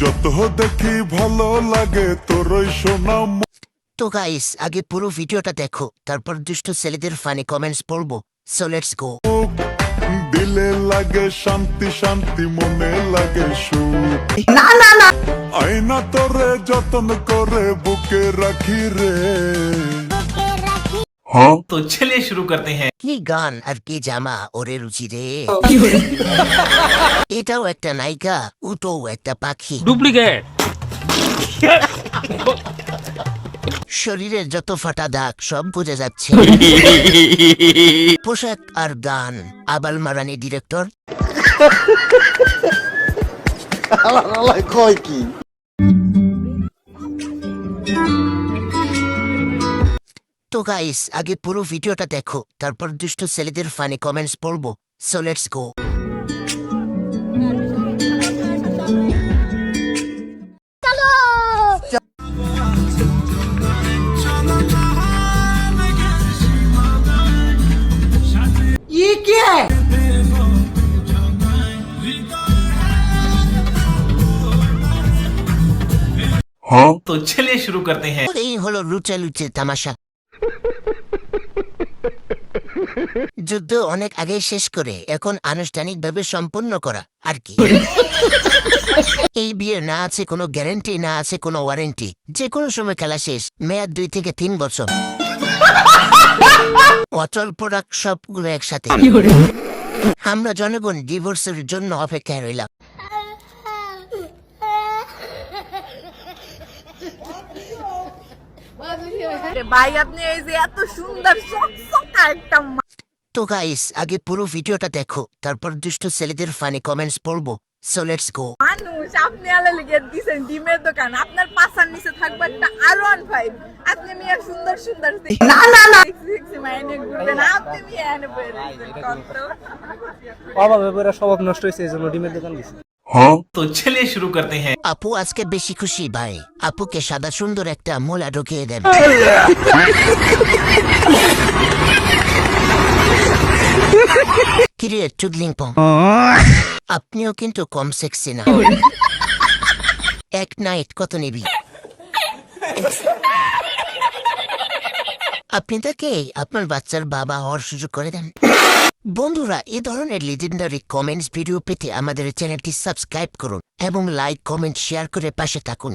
যত দেখি ভালো লাগে তোর ওই সোনা তো গাইস আগে পুরো ভিডিওটা দেখো, তারপর দুষ্ট ছেলেদের ফানি কমেন্টস পড়বো। So let's go. মুখ দিলে লাগে শান্তি শান্তি, মনে লাগে সুখ। না না না, আয়না তোরে যতন করে বুকে রাখি রে। तो चलिए शुरू करते हैं। কি গান আর কি জামা ওরে রুচি রে। এটাও একটা নায়িকা, ওটাও একটা পাখি। ডুপ্লিকেট। শরীরের যত ফাটা দাগ সব বুঝে যাচ্ছে। পোশাক আর গান আবাল মারানি ডিরেক্টর। কয় কি? তো গাইস আগে পুরো ভিডিওটা দেখো, তারপর দুষ্ট ছেলেদের ফানি কমেন্টস পড়বো। So let's go. ये क्या है? तो चलिए शुरू करते हैं। এই হলো লুচে লুচে তামাশা। যুদ্ধ অনেক আগে শেষ করে এখন আনুষ্ঠানিকভাবে সম্পূর্ণ করা আর কি। এই বিয়ে না আছে কোনো গ্যারান্টি, না আছে কোনো ওয়ারেন্টি, যে কোনো সময় খেলা শেষ, মেয়াদ 2 থেকে 3 বছর। অচল প্রোডাক্ট সবগুলো একসাথে। আমরা জনগণ ডিভোর্সের জন্য অপেক্ষায় রইলাম। ভাই আপনি এই যে এত সুন্দর চকচকা একটা তো গাইস আগে পুরো ভিডিওটা দেখো, তারপর দুষ্ট ছেলেদের ফানি কমেন্টস পড়বো। So let's go. মানুষ, আপনি আলে লিখে দিছেন ডিমের দোকান, আপনার পাশার নিচে থাকবে একটা R15। আপনি মিয়া সুন্দর সুন্দর না না না, মাইনে ঘুরবেন, আপনি মিয়া এনে বইয়ে দিছেন কত। অভাবে পুরো স্বভাব নষ্ট হয়েছে, এই জন্য ডিমের দোকান দিছে। तो चलिए शुरू करते हैं। আপু আজকে বেশি খুশি ভাই, আপুকে সাদা সুন্দর একটা মোলা ঢুকিয়ে দেন। কিরে চুদলিং পং, আপনিও কিন্তু কম সেক্সি না। এক নাইট কত নিবি? আপনি তাকে আপনার বাচ্চার বাবা হওয়ার সুযোগ করে দেন। বন্ধুরা, এই ধরনের লিজেন্ডারি কমেন্টস ভিডিও পেতে আমাদের চ্যানেলটি সাবস্ক্রাইব করুন এবং লাইক কমেন্ট শেয়ার করে পাশে থাকুন।